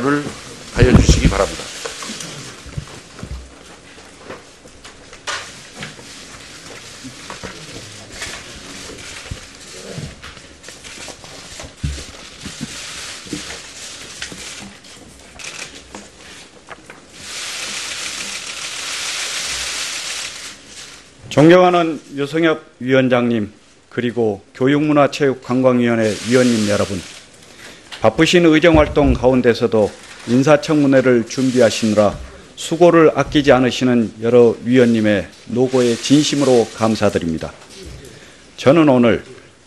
를 하여 주시기 바랍니다. 존경하는 유성엽 위원장님, 그리고 교육문화체육관광위원회 위원님 여러분, 바쁘신 의정활동 가운데서도 인사청문회를 준비하시느라 수고를 아끼지 않으시는 여러 위원님의 노고에 진심으로 감사드립니다. 저는 오늘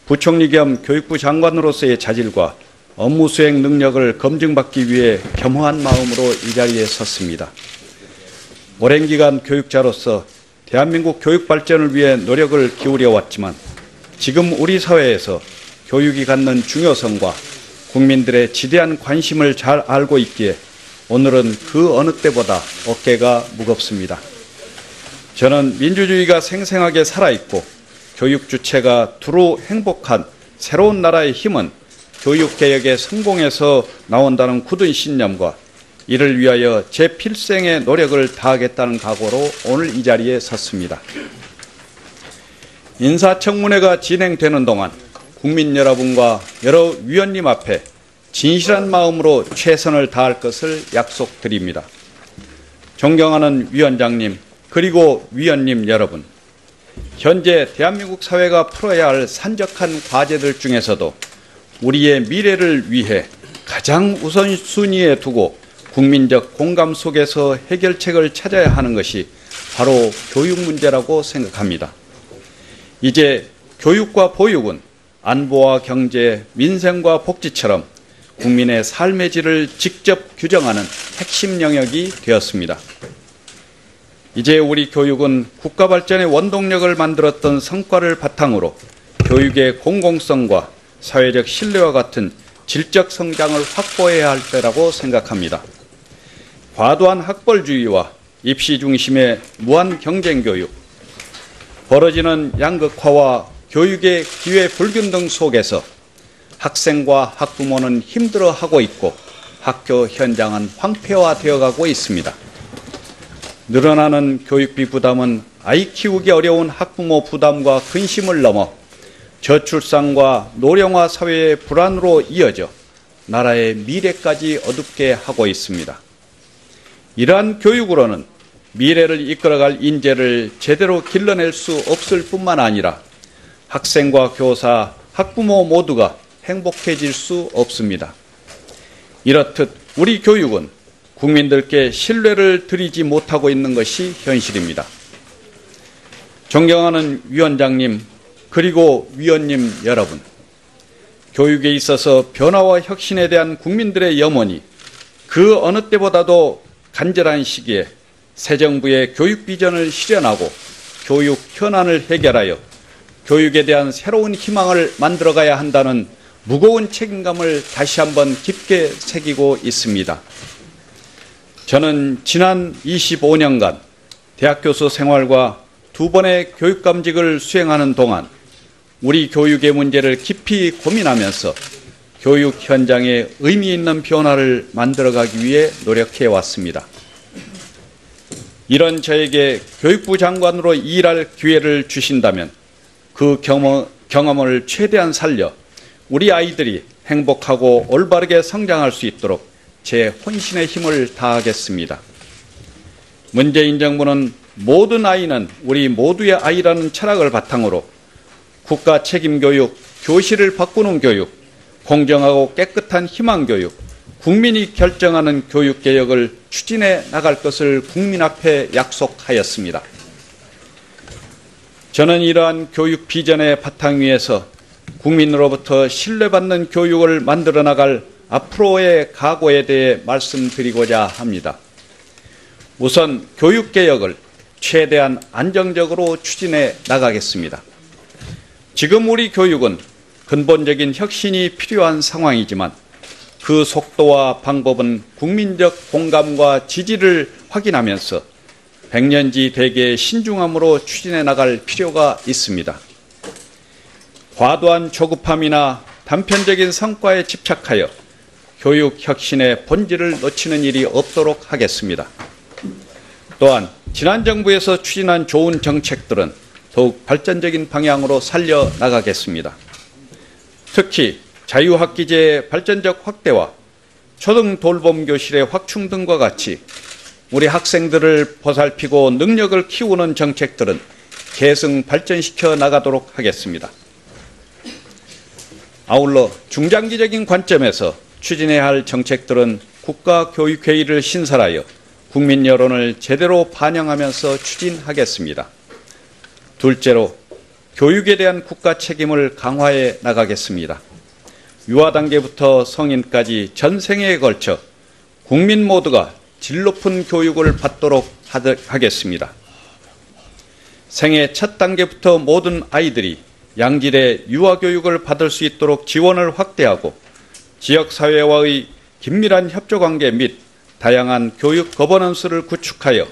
부총리 겸 교육부 장관으로서의 자질과 업무 수행 능력을 검증받기 위해 겸허한 마음으로 이 자리에 섰습니다. 오랜 기간 교육자로서 대한민국 교육 발전을 위해 노력을 기울여 왔지만 지금 우리 사회에서 교육이 갖는 중요성과 국민들의 지대한 관심을 잘 알고 있기에 오늘은 그 어느 때보다 어깨가 무겁습니다. 저는 민주주의가 생생하게 살아있고 교육 주체가 두루 행복한 새로운 나라의 힘은 교육개혁의 성공에서 나온다는 굳은 신념과 이를 위하여 제 필생의 노력을 다하겠다는 각오로 오늘 이 자리에 섰습니다. 인사청문회가 진행되는 동안 국민 여러분과 여러 위원님 앞에 진실한 마음으로 최선을 다할 것을 약속드립니다. 존경하는 위원장님, 그리고 위원님 여러분, 현재 대한민국 사회가 풀어야 할 산적한 과제들 중에서도 우리의 미래를 위해 가장 우선순위에 두고 국민적 공감 속에서 해결책을 찾아야 하는 것이 바로 교육 문제라고 생각합니다. 이제 교육과 보육은 안보와 경제, 민생과 복지처럼 국민의 삶의 질을 직접 규정하는 핵심 영역이 되었습니다. 이제 우리 교육은 국가 발전의 원동력을 만들었던 성과를 바탕으로 교육의 공공성과 사회적 신뢰와 같은 질적 성장을 확보해야 할 때라고 생각합니다. 과도한 학벌주의와 입시 중심의 무한 경쟁 교육, 벌어지는 양극화와 교육의 기회 불균등 속에서 학생과 학부모는 힘들어하고 있고 학교 현장은 황폐화되어 가고 있습니다. 늘어나는 교육비 부담은 아이 키우기 어려운 학부모 부담과 근심을 넘어 저출산과 노령화 사회의 불안으로 이어져 나라의 미래까지 어둡게 하고 있습니다. 이러한 교육으로는 미래를 이끌어갈 인재를 제대로 길러낼 수 없을 뿐만 아니라 학생과 교사, 학부모 모두가 행복해질 수 없습니다. 이렇듯 우리 교육은 국민들께 신뢰를 드리지 못하고 있는 것이 현실입니다. 존경하는 위원장님, 그리고 위원님 여러분, 교육에 있어서 변화와 혁신에 대한 국민들의 염원이 그 어느 때보다도 간절한 시기에 새 정부의 교육 비전을 실현하고 교육 현안을 해결하여 교육에 대한 새로운 희망을 만들어가야 한다는 무거운 책임감을 다시 한번 깊게 새기고 있습니다. 저는 지난 25년간 대학 교수 생활과 2번의 교육감직을 수행하는 동안 우리 교육의 문제를 깊이 고민하면서 교육 현장에 의미 있는 변화를 만들어가기 위해 노력해 왔습니다. 이런 저에게 교육부 장관으로 일할 기회를 주신다면 그 경험을 최대한 살려 우리 아이들이 행복하고 올바르게 성장할 수 있도록 제 혼신의 힘을 다하겠습니다. 문재인 정부는 모든 아이는 우리 모두의 아이라는 철학을 바탕으로 국가 책임 교육, 교실을 바꾸는 교육, 공정하고 깨끗한 희망 교육, 국민이 결정하는 교육개혁을 추진해 나갈 것을 국민 앞에 약속하였습니다. 저는 이러한 교육 비전의 바탕 위에서 국민으로부터 신뢰받는 교육을 만들어 나갈 앞으로의 각오에 대해 말씀드리고자 합니다. 우선 교육개혁을 최대한 안정적으로 추진해 나가겠습니다. 지금 우리 교육은 근본적인 혁신이 필요한 상황이지만 그 속도와 방법은 국민적 공감과 지지를 확인하면서 백년지 대계의 신중함으로 추진해 나갈 필요가 있습니다. 과도한 조급함이나 단편적인 성과에 집착하여 교육 혁신의 본질을 놓치는 일이 없도록 하겠습니다. 또한 지난 정부에서 추진한 좋은 정책들은 더욱 발전적인 방향으로 살려나가겠습니다. 특히 자유학기제의 발전적 확대와 초등 돌봄 교실의 확충 등과 같이 우리 학생들을 보살피고 능력을 키우는 정책들은 계승 발전시켜 나가도록 하겠습니다. 아울러 중장기적인 관점에서 추진해야 할 정책들은 국가교육회의를 신설하여 국민 여론을 제대로 반영하면서 추진하겠습니다. 둘째로 교육에 대한 국가 책임을 강화해 나가겠습니다. 유아 단계부터 성인까지 전생에 걸쳐 국민 모두가 질 높은 교육을 받도록 하겠습니다. 생애 첫 단계부터 모든 아이들이 양질의 유아교육을 받을 수 있도록 지원을 확대하고 지역사회와의 긴밀한 협조관계 및 다양한 교육 거버넌스를 구축하여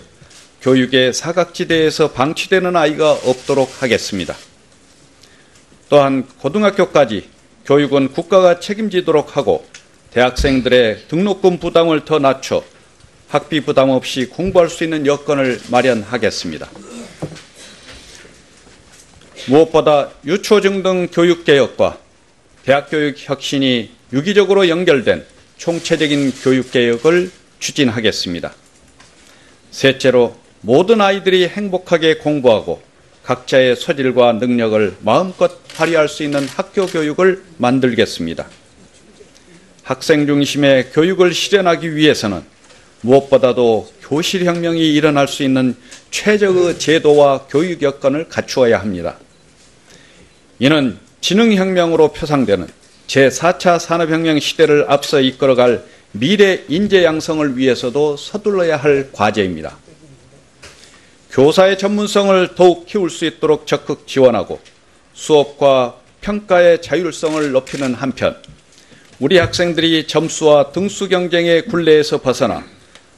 교육의 사각지대에서 방치되는 아이가 없도록 하겠습니다. 또한 고등학교까지 교육은 국가가 책임지도록 하고 대학생들의 등록금 부담을 더 낮춰 학비 부담 없이 공부할 수 있는 여건을 마련하겠습니다. 무엇보다 유초중 등 교육개혁과 대학교육 혁신이 유기적으로 연결된 총체적인 교육개혁을 추진하겠습니다. 셋째로 모든 아이들이 행복하게 공부하고 각자의 소질과 능력을 마음껏 발휘할 수 있는 학교 교육을 만들겠습니다. 학생 중심의 교육을 실현하기 위해서는 무엇보다도 교실혁명이 일어날 수 있는 최적의 제도와 교육 여건을 갖추어야 합니다. 이는 지능혁명으로 표상되는 제4차 산업혁명 시대를 앞서 이끌어갈 미래 인재 양성을 위해서도 서둘러야 할 과제입니다. 교사의 전문성을 더욱 키울 수 있도록 적극 지원하고 수업과 평가의 자율성을 높이는 한편 우리 학생들이 점수와 등수 경쟁의 굴레에서 벗어나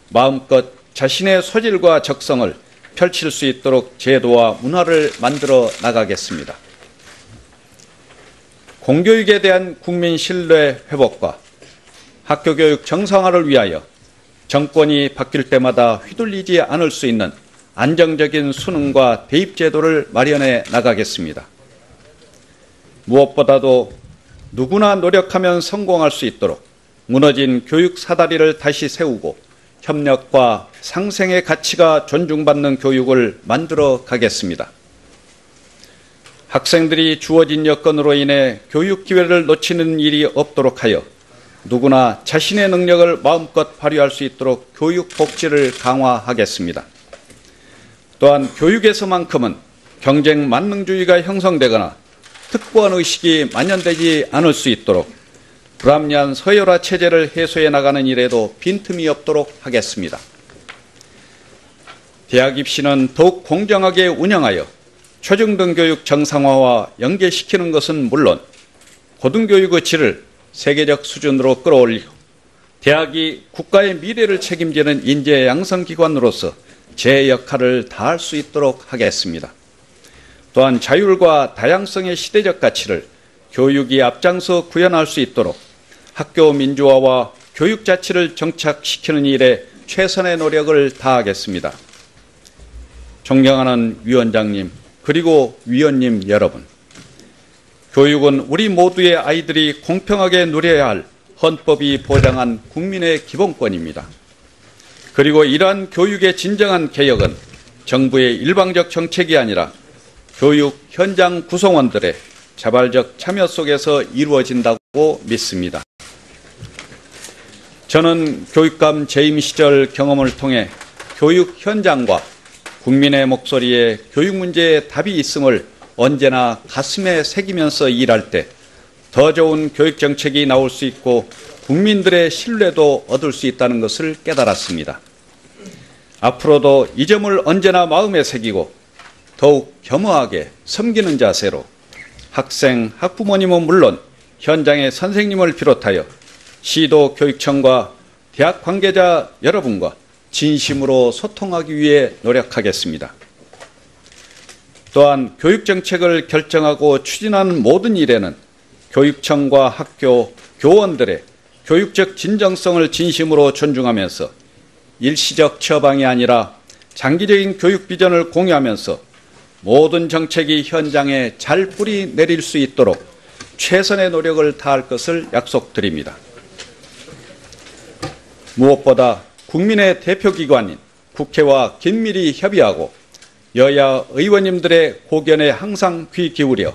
마음껏 자신의 소질과 적성을 펼칠 수 있도록 제도와 문화를 만들어 나가겠습니다. 공교육에 대한 국민 신뢰 회복과 학교교육 정상화를 위하여 정권이 바뀔 때마다 휘둘리지 않을 수 있는 안정적인 수능과 대입 제도를 마련해 나가겠습니다. 무엇보다도 누구나 노력하면 성공할 수 있도록 무너진 교육 사다리를 다시 세우고 협력과 상생의 가치가 존중받는 교육을 만들어 가겠습니다. 학생들이 주어진 여건으로 인해 교육 기회를 놓치는 일이 없도록 하여 누구나 자신의 능력을 마음껏 발휘할 수 있도록 교육 복지를 강화하겠습니다. 또한 교육에서만큼은 경쟁 만능주의가 형성되거나 특권 의식이 만연되지 않을 수 있도록 불합리한 서열화 체제를 해소해 나가는 일에도 빈틈이 없도록 하겠습니다. 대학 입시는 더욱 공정하게 운영하여 초중등 교육 정상화와 연계시키는 것은 물론 고등교육의 질을 세계적 수준으로 끌어올리고 대학이 국가의 미래를 책임지는 인재 양성기관으로서 제 역할을 다할 수 있도록 하겠습니다. 또한 자율과 다양성의 시대적 가치를 교육이 앞장서 구현할 수 있도록 학교 민주화와 교육 자치를 정착시키는 일에 최선의 노력을 다하겠습니다. 존경하는 위원장님, 그리고 위원님 여러분, 교육은 우리 모두의 아이들이 공평하게 누려야 할 헌법이 보장한 국민의 기본권입니다. 그리고 이러한 교육의 진정한 개혁은 정부의 일방적 정책이 아니라 교육 현장 구성원들의 자발적 참여 속에서 이루어진다고 믿습니다. 저는 교육감 재임 시절 경험을 통해 교육 현장과 국민의 목소리에 교육 문제에 답이 있음을 언제나 가슴에 새기면서 일할 때 더 좋은 교육 정책이 나올 수 있고 국민들의 신뢰도 얻을 수 있다는 것을 깨달았습니다. 앞으로도 이 점을 언제나 마음에 새기고 더욱 겸허하게 섬기는 자세로 학생, 학부모님은 물론 현장의 선생님을 비롯하여 시도 교육청과 대학 관계자 여러분과 진심으로 소통하기 위해 노력하겠습니다. 또한 교육정책을 결정하고 추진하는 모든 일에는 교육청과 학교, 교원들의 교육적 진정성을 진심으로 존중하면서 일시적 처방이 아니라 장기적인 교육 비전을 공유하면서 모든 정책이 현장에 잘 뿌리 내릴 수 있도록 최선의 노력을 다할 것을 약속드립니다. 무엇보다 국민의 대표기관인 국회와 긴밀히 협의하고 여야 의원님들의 고견에 항상 귀 기울여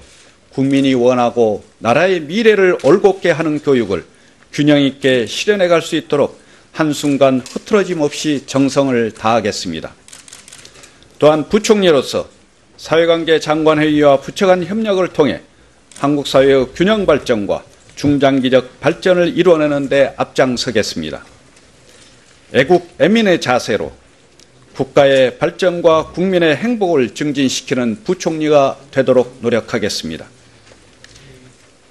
국민이 원하고 나라의 미래를 올곧게 하는 교육을 균형 있게 실현해 갈 수 있도록 한순간 흐트러짐 없이 정성을 다하겠습니다. 또한 부총리로서 사회관계 장관회의와 부처 간 협력을 통해 한국 사회의 균형 발전과 중장기적 발전을 이루어내는 데 앞장서겠습니다. 애국 애민의 자세로 국가의 발전과 국민의 행복을 증진시키는 부총리가 되도록 노력하겠습니다.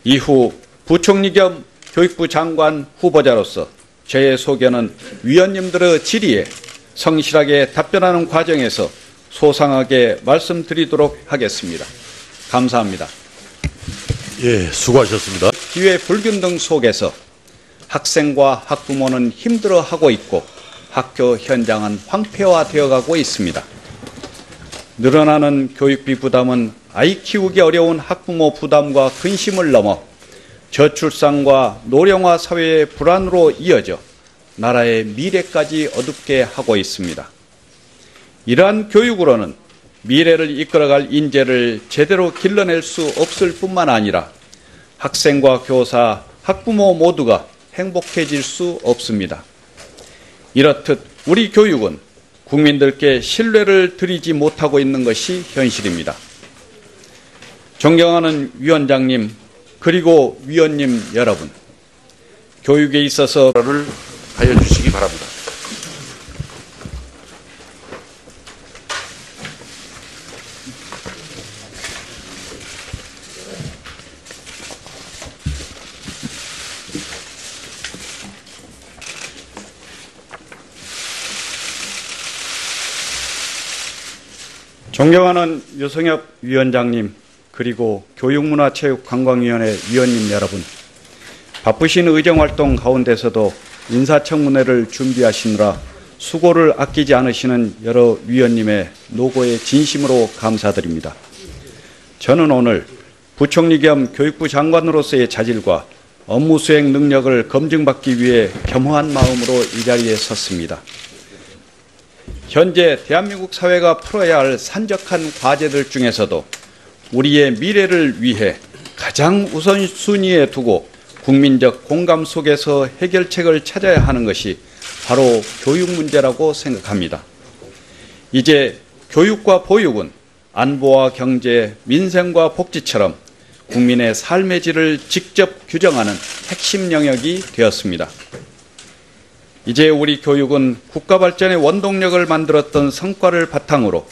이후 부총리 겸 교육부 장관 후보자로서 저의 소견은 위원님들의 질의에 성실하게 답변하는 과정에서 소상하게 말씀드리도록 하겠습니다. 감사합니다. 예, 수고하셨습니다. 기회 불균등 속에서 학생과 학부모는 힘들어하고 있고 학교 현장은 황폐화되어 가고 있습니다. 늘어나는 교육비 부담은 아이 키우기 어려운 학부모 부담과 근심을 넘어 저출산과 노령화 사회의 불안으로 이어져 나라의 미래까지 어둡게 하고 있습니다. 이러한 교육으로는 미래를 이끌어갈 인재를 제대로 길러낼 수 없을 뿐만 아니라 학생과 교사, 학부모 모두가 행복해질 수 없습니다. 이렇듯 우리 교육은 국민들께 신뢰를 드리지 못하고 있는 것이 현실입니다. 존경하는 위원장님, 그리고 위원님 여러분, 교육에 있어서 를 하여 주시기 바랍니다. 존경하는 유성엽 위원장님, 그리고 교육문화체육관광위원회 위원님 여러분, 바쁘신 의정활동 가운데서도 인사청문회를 준비하시느라 수고를 아끼지 않으시는 여러 위원님의 노고에 진심으로 감사드립니다. 저는 오늘 부총리 겸 교육부 장관으로서의 자질과 업무 수행 능력을 검증받기 위해 겸허한 마음으로 이 자리에 섰습니다. 현재 대한민국 사회가 풀어야 할 산적한 과제들 중에서도 우리의 미래를 위해 가장 우선순위에 두고 국민적 공감 속에서 해결책을 찾아야 하는 것이 바로 교육 문제라고 생각합니다. 이제 교육과 보육은 안보와 경제, 민생과 복지처럼 국민의 삶의 질을 직접 규정하는 핵심 영역이 되었습니다. 이제 우리 교육은 국가 발전의 원동력을 만들었던 성과를 바탕으로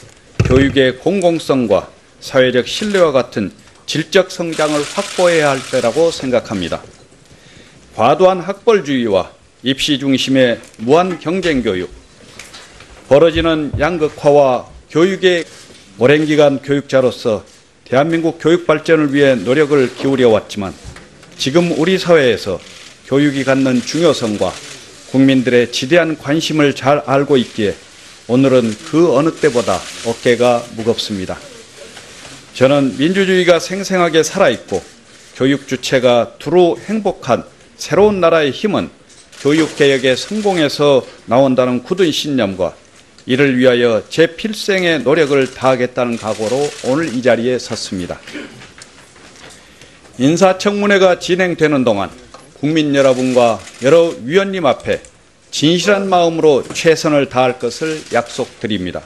교육의 공공성과 사회적 신뢰와 같은 질적 성장을 확보해야 할 때라고 생각합니다. 과도한 학벌주의와 입시 중심의 무한 경쟁 교육, 벌어지는 양극화와 교육의 오랜 기간 교육자로서 대한민국 교육 발전을 위해 노력을 기울여 왔지만 지금 우리 사회에서 교육이 갖는 중요성과 국민들의 지대한 관심을 잘 알고 있기에 오늘은 그 어느 때보다 어깨가 무겁습니다. 저는 민주주의가 생생하게 살아있고 교육 주체가 두루 행복한 새로운 나라의 힘은 교육개혁의 성공에서 나온다는 굳은 신념과 이를 위하여 제 필생의 노력을 다하겠다는 각오로 오늘 이 자리에 섰습니다. 인사청문회가 진행되는 동안 국민 여러분과 여러 위원님 앞에 진실한 마음으로 최선을 다할 것을 약속드립니다.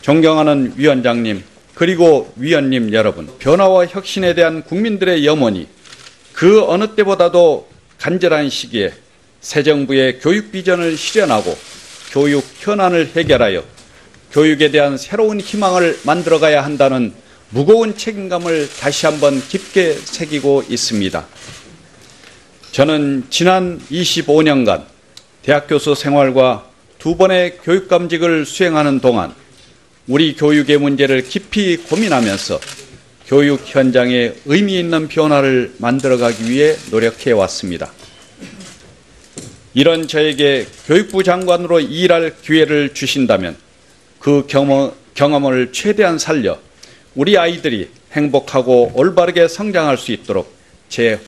존경하는 위원장님, 그리고 위원님 여러분, 변화와 혁신에 대한 국민들의 염원이 그 어느 때보다도 간절한 시기에 새 정부의 교육 비전을 실현하고 교육 현안을 해결하여 교육에 대한 새로운 희망을 만들어가야 한다는 무거운 책임감을 다시 한번 깊게 새기고 있습니다. 저는 지난 25년간 대학 교수 생활과 2번의 교육감직을 수행하는 동안 우리 교육의 문제를 깊이 고민하면서 교육 현장에 의미 있는 변화를 만들어가기 위해 노력해 왔습니다. 이런 저에게 교육부 장관으로 일할 기회를 주신다면 그 경험을 최대한 살려 우리 아이들이 행복하고 올바르게 성장할 수 있도록 제